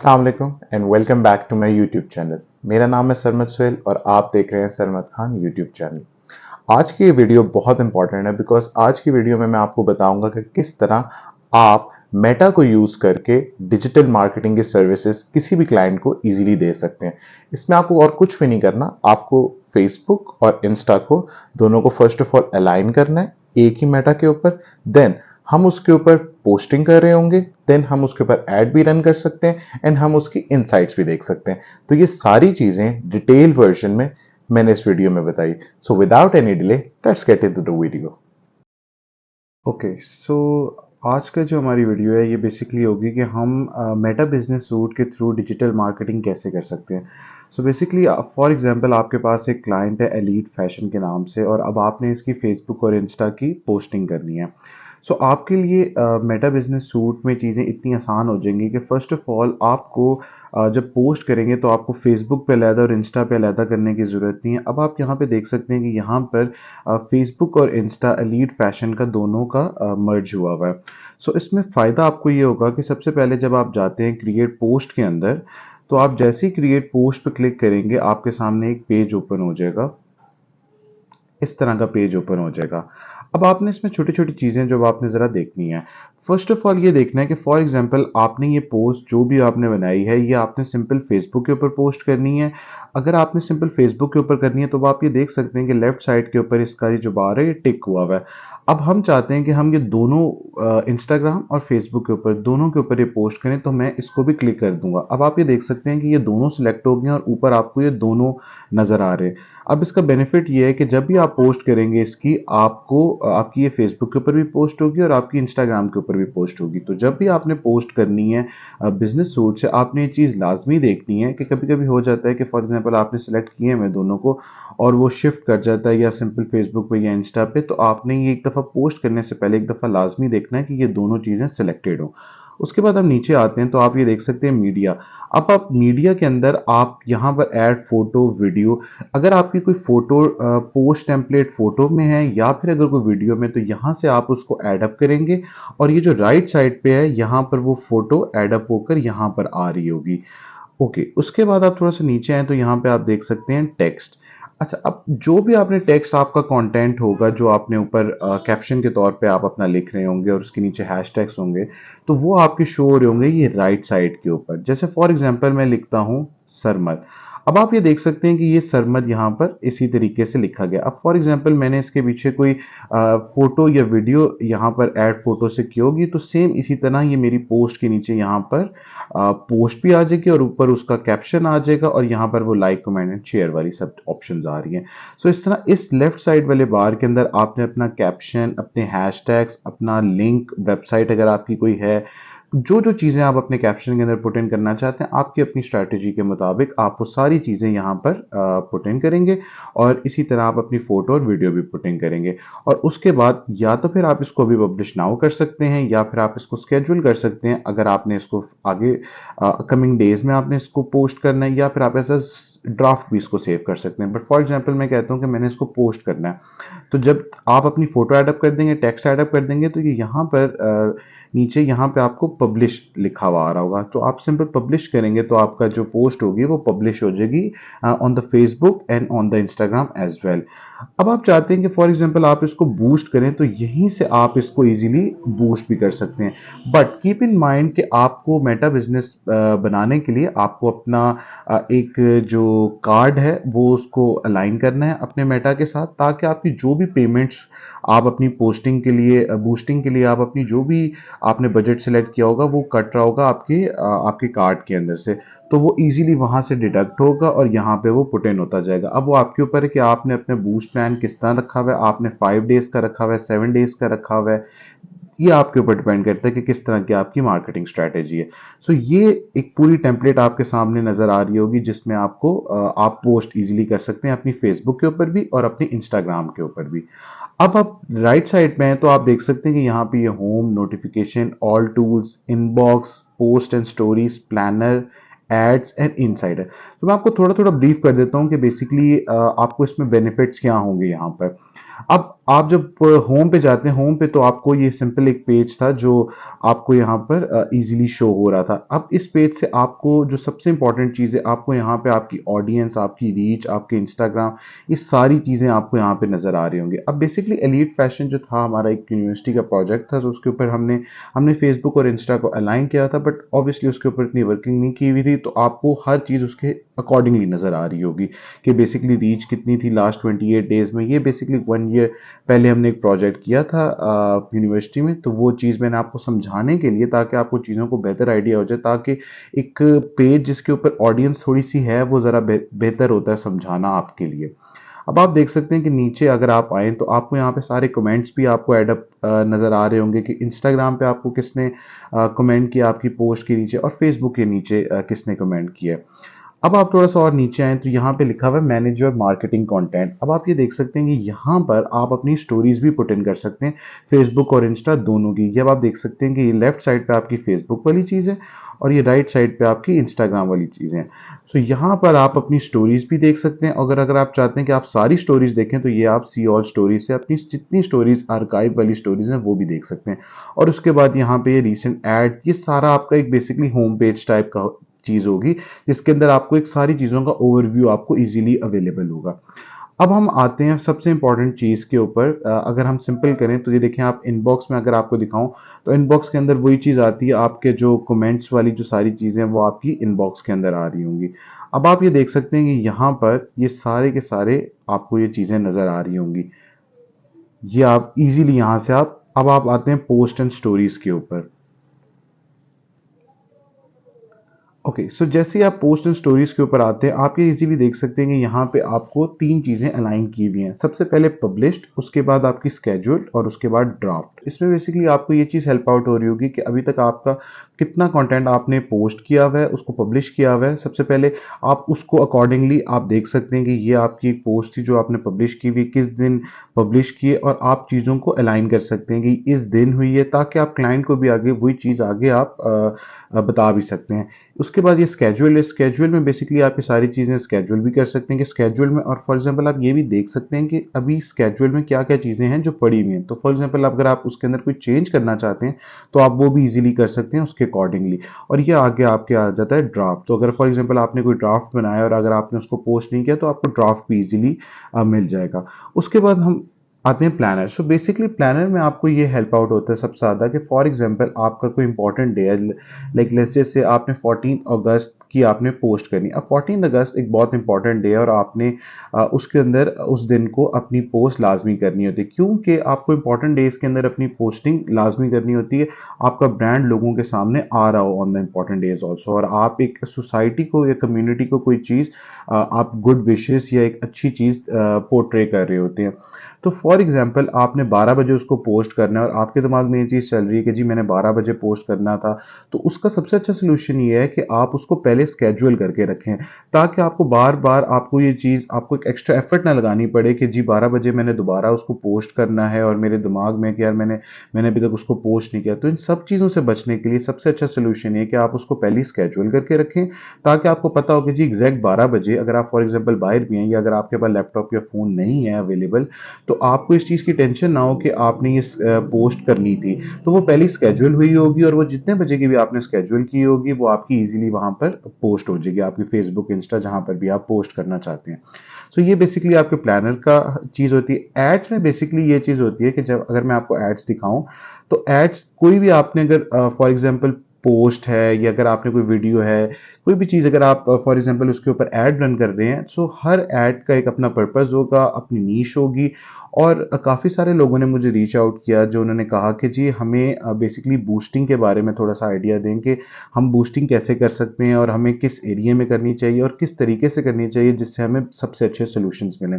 अस्सलाम and welcome back to my YouTube channel. मेरा नाम है सरमद सुहेल और आप देख रहे हैं सरमद खान यूट्यूब चैनल। आज की ये वीडियो बहुत इंपॉर्टेंट है बिकॉज आज की वीडियो में मैं आपको बताऊंगा कि किस तरह आप मेटा को यूज करके डिजिटल मार्केटिंग की सर्विसेज किसी भी क्लाइंट को इजीली दे सकते हैं। इसमें आपको और कुछ भी नहीं करना, आपको फेसबुक और इंस्टा को दोनों को फर्स्ट ऑफ ऑल अलाइन करना है एक ही मेटा के ऊपर। देन हम उसके ऊपर पोस्टिंग कर रहे होंगे, देन हम उसके ऊपर ऐड भी रन कर सकते हैं एंड हम उसकी इनसाइट्स भी देख सकते हैं। तो ये सारी चीजें डिटेल वर्जन में मैंने इस वीडियो में बताई। So without any delay let's get into the video. Okay so आज का जो हमारी वीडियो है ये बेसिकली होगी कि हम मेटा बिजनेस सूट के थ्रू डिजिटल मार्केटिंग कैसे कर सकते हैं। सो बेसिकली फॉर एग्जांपल आपके पास एक क्लाइंट है एलीट फैशन के नाम से और अब आपने इसकी फेसबुक और इंस्टा की पोस्टिंग करनी है। सो आपके लिए मेटा बिजनेस सूट में चीज़ें इतनी आसान हो जाएंगी कि फ़र्स्ट ऑफ ऑल आपको जब पोस्ट करेंगे तो आपको फेसबुक पे अलहदा और इंस्टा पे अलहदा करने की ज़रूरत नहीं है। अब आप यहाँ पे देख सकते हैं कि यहाँ पर फेसबुक और इंस्टा एलीट फैशन का दोनों का मर्ज हुआ हुआ है। सो इसमें फ़ायदा आपको ये होगा कि सबसे पहले जब आप जाते हैं क्रिएट पोस्ट के अंदर, तो आप जैसे ही क्रिएट पोस्ट पे क्लिक करेंगे आपके सामने एक पेज ओपन हो जाएगा। इस तरह का पेज ओपन हो जाएगा। अब आपने इसमें छोटी-छोटी चीज़ें जो आपने ज़रा देखनी है। फर्स्ट ऑफ ऑल ये देखना है कि फॉर एग्जांपल आपने ये पोस्ट जो भी आपने बनाई है, ये आपने सिंपल फेसबुक के ऊपर पोस्ट करनी है। अगर आपने सिंपल फेसबुक के ऊपर करनी है तो आप ये देख सकते हैं कि लेफ्ट साइड के ऊपर इसका ये जो बार है ये टिक हुआ हुआ है। अब हम चाहते हैं कि हम ये दोनों इंस्टाग्राम और फेसबुक के ऊपर दोनों के ऊपर ये पोस्ट करें, तो मैं इसको भी क्लिक कर दूंगा। अब आप ये देख सकते हैं कि ये दोनों सिलेक्ट हो गए और ऊपर आपको ये दोनों नज़र आ रहे हैं। अब इसका बेनिफिट ये है कि जब भी आप पोस्ट करेंगे इसकी, आपको आपकी ये फेसबुक के ऊपर भी पोस्ट होगी और आपकी इंस्टाग्राम के ऊपर भी पोस्ट होगी। तो जब भी आपने पोस्ट करनी है बिजनेस सूट से, आपने ये चीज़ लाजमी देखनी है कि कभी कभी हो जाता है कि फॉर एग्जांपल आपने सेलेक्ट किए हैं दोनों को और वो शिफ्ट कर जाता है या सिंपल फेसबुक पे या इंस्टा पे, तो आपने ये एक दफ़ा पोस्ट करने से पहले एक दफ़ा लाजमी देखना है कि ये दोनों चीज़ें सिलेक्टेड हो। उसके बाद हम नीचे आते हैं तो आप ये देख सकते हैं मीडिया। अब आप मीडिया के अंदर आप यहाँ पर ऐड फोटो वीडियो, अगर आपकी कोई फोटो पोस्ट टेम्पलेट फोटो में है या फिर अगर कोई वीडियो में, तो यहाँ से आप उसको ऐड अप करेंगे और ये जो राइट साइड पे है यहाँ पर वो फोटो ऐड अप होकर यहाँ पर आ रही होगी। ओके, उसके बाद आप थोड़ा सा नीचे आए तो यहाँ पे आप देख सकते हैं टेक्स्ट। अच्छा, अब जो भी आपने टेक्स्ट आपका कंटेंट होगा जो आपने ऊपर कैप्शन के तौर पे आप अपना लिख रहे होंगे और उसके नीचे हैशटैग्स होंगे, तो वो आपके शो हो रहे होंगे ये राइट साइड के ऊपर। जैसे फॉर एग्जांपल मैं लिखता हूँ सरमद। अब आप ये देख सकते हैं कि ये सरमद यहाँ पर इसी तरीके से लिखा गया। अब फॉर एग्जांपल मैंने इसके पीछे कोई फोटो या वीडियो यहाँ पर ऐड फोटो से की होगी, तो सेम इसी तरह ये मेरी पोस्ट के नीचे यहाँ पर पोस्ट भी आ जाएगी और ऊपर उसका कैप्शन आ जाएगा और यहाँ पर वो लाइक कमेंट एंड शेयर वाली सब ऑप्शंस आ रही हैं। सो इस तरह इस लेफ्ट साइड वाले बार के अंदर आपने अपना कैप्शन, अपने हैशटैग्स, अपना लिंक, वेबसाइट अगर आपकी कोई है, जो जो चीज़ें आप अपने कैप्शन के अंदर पुट इन करना चाहते हैं, आपकी अपनी स्ट्रैटेजी के मुताबिक आप वो सारी चीज़ें यहाँ पर पुट इन करेंगे और इसी तरह आप अपनी फोटो और वीडियो भी पुट इन करेंगे। और उसके बाद या तो फिर आप इसको अभी पब्लिश नाउ कर सकते हैं या फिर आप इसको स्केड्यूल कर सकते हैं अगर आपने इसको आगे कमिंग डेज में आपने इसको पोस्ट करना है, या फिर आप ऐसा ड्राफ्ट भी इसको सेव कर सकते हैं। बट फॉर एग्जांपल मैं कहता हूं कि मैंने इसको पोस्ट करना है, तो जब आप अपनी फोटो ऐड अप कर देंगे, टेक्स्ट ऐड अप कर देंगे, तो ये यहाँ पर नीचे यहाँ पे आपको पब्लिश लिखा हुआ आ रहा होगा, तो आप सिंपल पब्लिश करेंगे तो आपका जो पोस्ट होगी वो पब्लिश हो जाएगी on the Facebook and on the Instagram as well. अब आप चाहते हैं कि फॉर एग्जांपल आप इसको बूस्ट करें, तो यहीं से आप इसको इजीली बूस्ट भी कर सकते हैं। बट कीप इन माइंड कि आपको मेटा बिजनेस बनाने के लिए आपको अपना एक जो कार्ड है वो उसको अलाइन करना है अपने मेटा के साथ, ताकि आपकी जो भी पेमेंट्स आप अपनी पोस्टिंग के लिए बूस्टिंग के लिए आप अपनी जो भी आपने बजट सेलेक्ट किया होगा वो कट रहा होगा आपके कार्ड के अंदर से, तो वो इजीली वहां से डिडक्ट होगा और यहाँ पे वो पुट इन होता जाएगा। अब वो आपके ऊपर है कि आपने अपने बूस्ट प्लान किस तरह रखा हुआ है, आपने 5 डेज का रखा हुआ है, 7 डेज का रखा हुआ है, ये आपके ऊपर डिपेंड करता है कि किस तरह की आपकी मार्केटिंग स्ट्रेटेजी है। सो ये एक पूरी टेम्पलेट आपके सामने नजर आ रही होगी जिसमें आपको आप पोस्ट इजीली कर सकते हैं अपनी फेसबुक के ऊपर भी और अपनी इंस्टाग्राम के ऊपर भी। अब आप राइट साइड में हैं तो आप देख सकते हैं कि यहाँ पे ये home, notification, all tools, inbox, post and stories, planner, ads and insider. तो मैं आपको थोड़ा थोड़ा ब्रीफ कर देता हूँ कि बेसिकली आपको इसमें बेनिफिट्स क्या होंगे यहाँ पर। अब आप जब होम पे जाते हैं, होम पे तो आपको ये सिंपल एक पेज था जो आपको यहाँ पर इजीली शो हो रहा था। अब इस पेज से आपको जो सबसे इंपॉर्टेंट चीज़ है, आपको यहाँ पे आपकी ऑडियंस, आपकी रीच, आपके इंस्टाग्राम, ये सारी चीज़ें आपको यहाँ पे नज़र आ रही होंगी। अब बेसिकली एलीट फैशन जो था हमारा एक यूनिवर्सिटी का प्रोजेक्ट था, तो उसके ऊपर हमने हमने फेसबुक और इंस्टा को अलाइन किया था, बट ऑब्वियसली उसके ऊपर इतनी वर्किंग नहीं की हुई थी, तो आपको हर चीज़ उसके अकॉर्डिंगली नज़र आ रही होगी कि बेसिकली रीच कितनी थी लास्ट 28 डेज में। ये बेसिकली 1 ईयर पहले हमने एक प्रोजेक्ट किया था यूनिवर्सिटी में, तो वो चीज़ मैंने आपको समझाने के लिए, ताकि आपको चीज़ों को बेहतर आइडिया हो जाए, ताकि एक पेज जिसके ऊपर ऑडियंस थोड़ी सी है वो ज़रा बेहतर होता है समझाना आपके लिए। अब आप देख सकते हैं कि नीचे अगर आप आए तो आपको यहाँ पे सारे कमेंट्स भी आपको एडअप नज़र आ रहे होंगे कि इंस्टाग्राम पे आपको किसने कमेंट किया आपकी पोस्ट के नीचे, और फेसबुक के नीचे किसने कमेंट किया। अब आप थोड़ा सा और नीचे आए तो यहाँ पे लिखा हुआ है मैनेज योर मार्केटिंग कंटेंट। अब आप ये देख सकते हैं कि यहाँ पर आप अपनी स्टोरीज भी पुट इन कर सकते हैं, फेसबुक और इंस्टा दोनों की। ये अब आप देख सकते हैं कि ये लेफ्ट साइड पे आपकी फेसबुक वाली चीज़ है और ये राइट साइड पे आपकी इंस्टाग्राम वाली चीज़ें हैं। सो यहाँ पर आप अपनी स्टोरीज भी देख सकते हैं। अगर आप चाहते हैं कि आप सारी स्टोरीज देखें तो ये आप सी ऑल स्टोरीज से अपनी जितनी स्टोरीज आर्काइव वाली स्टोरीज हैं वो भी देख सकते हैं। और उसके बाद यहाँ पे ये रिसेंट ऐड, ये सारा आपका एक बेसिकली होम पेज टाइप का चीज़ होगी, जिसके अंदर आपको एक सारी चीज़ों का ओवरव्यू आपको इजीली अवेलेबल होगा। अब हम आते हैं सबसे इंपॉर्टेंट चीज़ के ऊपर। अगर हम सिंपल करें तो ये देखें, आप इनबॉक्स में अगर आपको दिखाऊं तो इनबॉक्स के अंदर वही चीज़ आती है, आपके जो कमेंट्स वाली जो सारी चीज़ें हैं वो आपकी इनबॉक्स के अंदर आ रही होंगी। अब आप ये देख सकते हैं कि यहाँ पर ये सारे के सारे आपको ये चीज़ें नज़र आ रही होंगी। ये आप इजीली यहाँ से अब आप आते हैं पोस्ट एंड स्टोरीज के ऊपर। ओके, सो जैसे ही आप पोस्ट एंड स्टोरीज के ऊपर आते हैं, आप ये इजीली देख सकते हैं कि यहाँ पे आपको तीन चीज़ें अलाइन की हुई हैं। सबसे पहले पब्लिश्ड, उसके बाद आपकी स्केड्यूल्ड और उसके बाद ड्राफ्ट। इसमें बेसिकली आपको ये चीज़ हेल्प आउट हो रही होगी कि अभी तक आपका कितना कंटेंट आपने पोस्ट किया हुआ है, उसको पब्लिश किया हुआ है। सबसे पहले आप उसको अकॉर्डिंगली आप देख सकते हैं कि ये आपकी एक पोस्ट थी जो आपने पब्लिश की हुई, किस दिन पब्लिश किए, और आप चीज़ों को अलाइन कर सकते हैं कि इस दिन हुई है, ताकि आप क्लाइंट को भी आगे वही चीज़ आगे आप बता भी सकते हैं। उसके बाद ये स्केड्यूल है, स्केड्यूल में बेसिकली आप ये सारी चीज़ें स्केड्यूल भी कर सकते हैं कि स्केड्यूल में, और फॉर एग्जांपल आप ये भी देख सकते हैं कि अभी स्केड्यूल में क्या क्या चीज़ें हैं जो पड़ी हुई हैं। तो फॉर एग्जांपल अगर आप उसके अंदर कोई चेंज करना चाहते हैं तो आप वो भी इजीली कर सकते हैं उसके अकॉर्डिंगली। और ये आगे आपके आ जाता है ड्राफ्ट। तो अगर फॉर एग्जांपल आपने कोई ड्राफ्ट बनाया और अगर आपने उसको पोस्ट नहीं किया तो आपको ड्राफ्ट भी इजीली मिल जाएगा। उसके बाद हम आते हैं प्लानर। सो बेसिकली प्लानर में आपको ये हेल्प आउट होता है सबसे ज़्यादा कि फॉर एग्जांपल आपका कोई इंपॉर्टेंट डे है, लाइक लेट्स जैसे आपने 14 अगस्त की आपने पोस्ट करनी। अब 14 अगस्त एक बहुत इंपॉर्टेंट डे है और आपने उसके अंदर उस दिन को अपनी पोस्ट लाजमी करनी होती है। क्योंकि आपको इंपॉर्टेंट डेज के अंदर अपनी पोस्टिंग लाजमी करनी होती है, आपका ब्रांड लोगों के सामने आ रहा हो on the important days also, और आप एक सोसाइटी को या कम्युनिटी को कोई चीज़ आप गुड विशेस या एक अच्छी चीज़ पोर्ट्रे कर रहे होते हैं। तो फॉर एग्जांपल आपने 12 बजे उसको पोस्ट करना है और आपके दिमाग में ये चीज़ चल रही है कि जी मैंने 12 बजे पोस्ट करना था, तो उसका सबसे अच्छा सोल्यूशन ये है कि आप उसको पहले स्केड्यूल करके रखें, ताकि आपको बार बार आपको ये चीज़, आपको एक एक्स्ट्रा एफर्ट ना लगानी पड़े कि जी 12 बजे मैंने दोबारा उसको पोस्ट करना है और मेरे दिमाग में कि यार मैंने मैंने अभी तक उसको पोस्ट नहीं किया। तो इन सब चीज़ों से बचने के लिए सबसे अच्छा सोल्यूशन ये कि आप उसको पहले ही स्केड्यूल करके रखें, ताकि आपको पता हो कि जी एग्जैक्ट 12 बजे, अगर आप फॉर एग्जाम्पल बाहर भी हैं या अगर आपके पास लैपटॉप या फ़ोन नहीं है अवेलेबल, तो आपको इस चीज़ की टेंशन ना हो कि आपने ये पोस्ट करनी थी। तो वो पहले स्केड्यूल हुई होगी और वो जितने बजे की भी आपने स्केड्यूल की होगी वो आपकी इजीली वहां पर पोस्ट हो जाएगी, आपकी फेसबुक, इंस्टा, जहां पर भी आप पोस्ट करना चाहते हैं। सो ये बेसिकली आपके प्लानर का चीज़ होती है। एड्स में बेसिकली ये चीज़ होती है कि जब अगर मैं आपको एड्स दिखाऊं, तो एड्स कोई भी आपने अगर फॉर एग्जांपल पोस्ट है या अगर आपने कोई वीडियो है, कोई भी चीज़ अगर आप फॉर एग्जांपल उसके ऊपर ऐड रन कर रहे हैं, सो हर ऐड का एक अपना पर्पस होगा, अपनी नीश होगी। और काफ़ी सारे लोगों ने मुझे रीच आउट किया जो उन्होंने कहा कि जी हमें बेसिकली बूस्टिंग के बारे में थोड़ा सा आइडिया दें कि हम बूस्टिंग कैसे कर सकते हैं और हमें किस एरिया में करनी चाहिए और किस तरीके से करनी चाहिए जिससे हमें सबसे अच्छे सोल्यूशंस मिलें।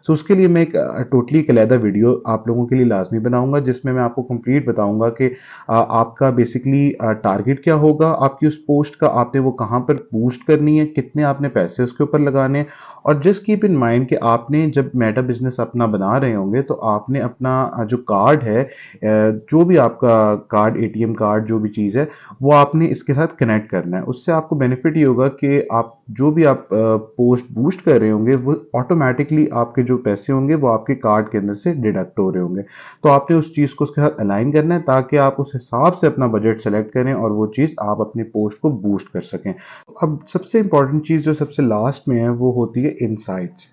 सो उसके लिए मैं एक टोटली एक अलहदा वीडियो आप लोगों के लिए लाजमी बनाऊंगा, जिसमें मैं आपको कंप्लीट बताऊंगा कि आपका बेसिकली टारगेट क्या होगा आपकी उस पोस्ट का, आपने वो कहाँ पर बूस्ट करनी है, कितने आपने पैसे उसके ऊपर लगाने हैं। और जस्ट कीप इन माइंड कि आपने जब मेटा बिजनेस अपना बना रहे होंगे तो आपने अपना जो कार्ड है, जो भी आपका कार्ड, एटीएम कार्ड, जो भी चीज़ है, वो आपने इसके साथ कनेक्ट करना है। उससे आपको बेनिफिट ये होगा कि आप जो भी आप पोस्ट बूस्ट कर रहे होंगे वो ऑटोमेटिकली आपके जो पैसे होंगे वो आपके कार्ड के अंदर से डिडक्ट हो रहे होंगे। तो आपने उस चीज़ को उसके साथ अलाइन करना है ताकि आप उस हिसाब से अपना बजट सेलेक्ट करें और वो चीज़ आप अपनी पोस्ट को बूस्ट कर सकें। अब सबसे इंपॉर्टेंट चीज़ जो सबसे लास्ट में है वो होती है इनसाइट्स।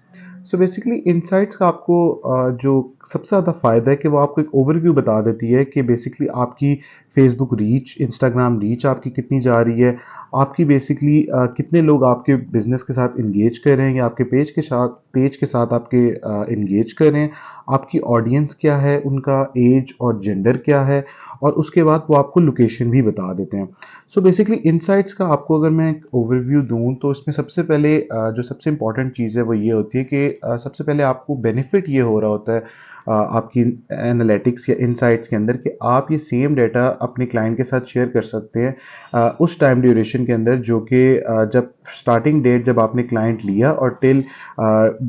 सो बेसिकली इनसाइट्स का आपको जो सबसे ज़्यादा फ़ायदा है कि वो आपको एक ओवरव्यू बता देती है कि बेसिकली आपकी फेसबुक रीच, इंस्टाग्राम रीच आपकी कितनी जा रही है, आपकी बेसिकली कितने लोग आपके बिजनेस के साथ इंगेज कर रहे हैं या आपके पेज के साथ आपके इंगेज कर रहे हैं, आपकी ऑडियंस क्या है, उनका एज और जेंडर क्या है, और उसके बाद वो आपको लोकेशन भी बता देते हैं। सो बेसिकली इनसाइट्स का आपको अगर मैं एक ओवरव्यू दूं तो इसमें सबसे पहले जो सबसे इंपॉर्टेंट चीज़ है वो ये होती है कि सबसे पहले आपको बेनिफिट ये हो रहा होता है आपकी एनालिटिक्स या इनसाइट्स के अंदर कि आप ये सेम डाटा अपने क्लाइंट के साथ शेयर कर सकते हैं उस टाइम ड्यूरेशन के अंदर जो कि जब स्टार्टिंग डेट जब आपने क्लाइंट लिया और टिल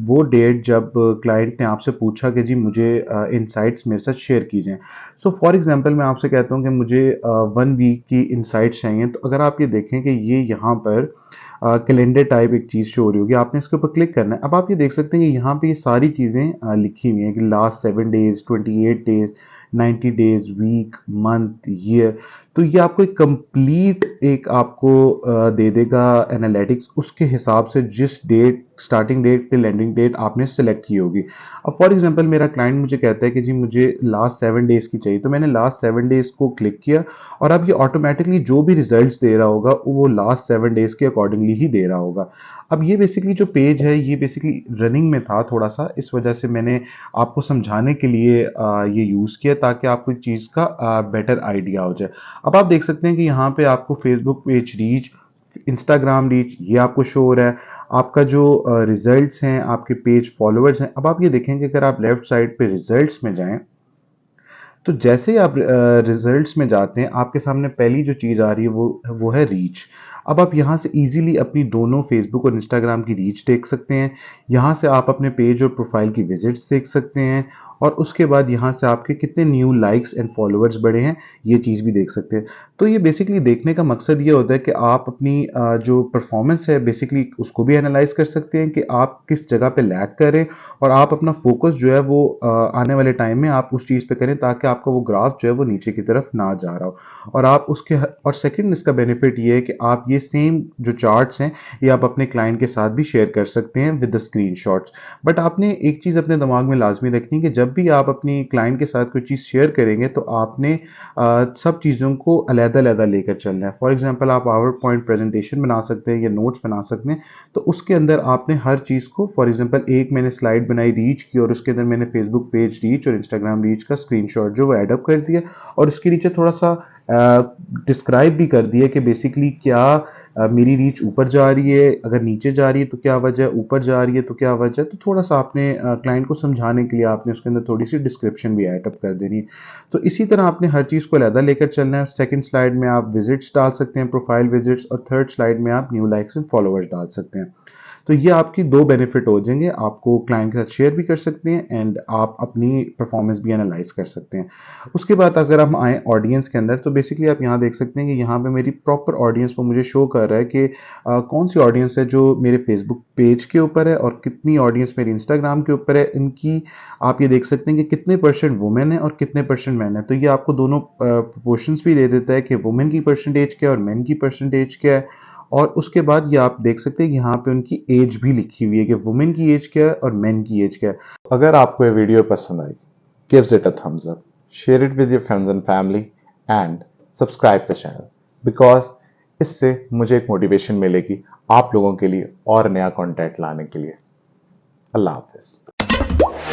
वो डेट जब क्लाइंट ने आपसे पूछा कि जी मुझे इनसाइट्स मेरे साथ शेयर कीजिए। सो फॉर एग्जांपल मैं आपसे कहता हूँ कि मुझे 1 वीक की इनसाइट्स चाहिए, तो अगर आप ये देखें कि ये यहाँ पर कैलेंडर टाइप एक चीज़ शो हो रही होगी, आपने इसके ऊपर क्लिक करना है। अब आप ये देख सकते हैं कि यहाँ पे ये सारी चीज़ें लिखी हुई हैं कि last 7 days, 28 days, 90 days, week, month, year. तो ये आपको एक कंप्लीट एक आपको दे देगा एनालिटिक्स उसके हिसाब से जिस date starting date till ending date आपने सेलेक्ट की होगी। अब फॉर एग्जांपल मेरा क्लाइंट मुझे कहता है कि जी मुझे लास्ट 7 डेज की चाहिए, तो मैंने लास्ट 7 डेज को क्लिक किया और अब ये ऑटोमेटिकली जो भी रिजल्ट्स दे रहा होगा वो लास्ट 7 डेज के अकॉर्डिंगली ही दे रहा होगा। अब ये बेसिकली जो पेज है ये बेसिकली रनिंग में था थोड़ा सा, इस वजह से मैंने आपको समझाने के लिए ये यूज़ किया ताकि आपको इस चीज़ का बेटर आइडिया हो जाए। अब आप देख सकते हैं कि यहाँ पे आपको Facebook page reach, Instagram reach ये आपको शो हो रहा है। आपका जो रिजल्ट्स हैं, आपके पेज फॉलोअर्स हैं। अब आप ये देखेंगे अगर आप लेफ्ट साइड पे रिजल्ट्स में जाएं तो जैसे ही आप रिजल्ट्स में जाते हैं आपके सामने पहली जो चीज़ आ रही है वो है रीच। अब आप यहाँ से इजीली अपनी दोनों फेसबुक और इंस्टाग्राम की रीच देख सकते हैं। यहाँ से आप अपने पेज और प्रोफाइल की विजिट्स देख सकते हैं और उसके बाद यहाँ से आपके कितने न्यू लाइक्स एंड फॉलोअर्स बढ़े हैं ये चीज़ भी देख सकते हैं। तो ये बेसिकली देखने का मकसद ये होता है कि आप अपनी जो परफॉर्मेंस है बेसिकली उसको भी एनालाइज कर सकते हैं कि आप किस जगह पे लैग कर रहे हैं और आप अपना फोकस जो है वो आने वाले टाइम में आप उस चीज़ पे करें ताकि आपका वो ग्राफ जो है वो नीचे की तरफ ना जा रहा हो। और आप उसके और सेकंड इसका बेनिफिट ये है कि आप ये सेम जो चार्ट्स हैं ये आप अपने क्लाइंट के साथ भी शेयर कर सकते हैं विद द स्क्रीनशॉट्स। बट आपने एक चीज़ अपने दिमाग में लाजमी रखनी है कि जब भी आप अपनी क्लाइंट के साथ कोई चीज़ शेयर करेंगे तो आपने सब चीज़ों को अलग-अलग लेकर चलना है। फॉर एग्जांपल आप पावर पॉइंट प्रेजेंटेशन बना सकते हैं या नोट्स बना सकते हैं, तो उसके अंदर आपने हर चीज़ को फॉर एग्जांपल एक मैंने स्लाइड बनाई रीच की और उसके अंदर मैंने फेसबुक पेज रीच और इंस्टाग्राम रीच का स्क्रीनशॉट जो वो एडअप कर दिया और उसके नीचे थोड़ा सा डिस्क्राइब भी कर दिया कि बेसिकली क्या मेरी रीच ऊपर जा रही है, अगर नीचे जा रही है तो क्या वजह है, ऊपर जा रही है तो क्या वजह है। तो थोड़ा सा आपने क्लाइंट को समझाने के लिए आपने उसके अंदर थोड़ी सी डिस्क्रिप्शन भी एडअप कर देनी है। तो इसी तरह आपने हर चीज़ को अलग लेकर चलना है। सेकंड स्लाइड में आप विजिट्स डाल सकते हैं, प्रोफाइल विजिट्स, और थर्ड स्लाइड में आप न्यू लाइक्स एंड फॉलोअर्स डाल सकते हैं। तो ये आपकी दो बेनिफिट हो जाएंगे, आपको क्लाइंट के साथ शेयर भी कर सकते हैं एंड आप अपनी परफॉर्मेंस भी एनालाइज कर सकते हैं। उसके बाद अगर हम आए ऑडियंस के अंदर तो बेसिकली आप यहाँ देख सकते हैं कि यहाँ पे मेरी प्रॉपर ऑडियंस वो मुझे शो कर रहा है कि कौन सी ऑडियंस है जो मेरे फेसबुक पेज के ऊपर है और कितनी ऑडियंस मेरी इंस्टाग्राम के ऊपर है। इनकी आप ये देख सकते हैं कि कितने परसेंट वुमेन है और कितने परसेंट मैन है। तो ये आपको दोनों प्रोपोर्शंस भी दे देता है कि वुमेन की परसेंटेज क्या है और मैन की परसेंटेज क्या है। और उसके बाद ये आप देख सकते हैं कि यहाँ पे उनकी एज भी लिखी हुई है कि वुमेन की एज क्या है और मेन की एज क्या है। अगर आपको ये वीडियो पसंद आई, gives it a thumbs up, share it with your friends and family and subscribe the channel because इससे मुझे एक मोटिवेशन मिलेगी आप लोगों के लिए और नया कंटेंट लाने के लिए। अल्लाह हाफिज।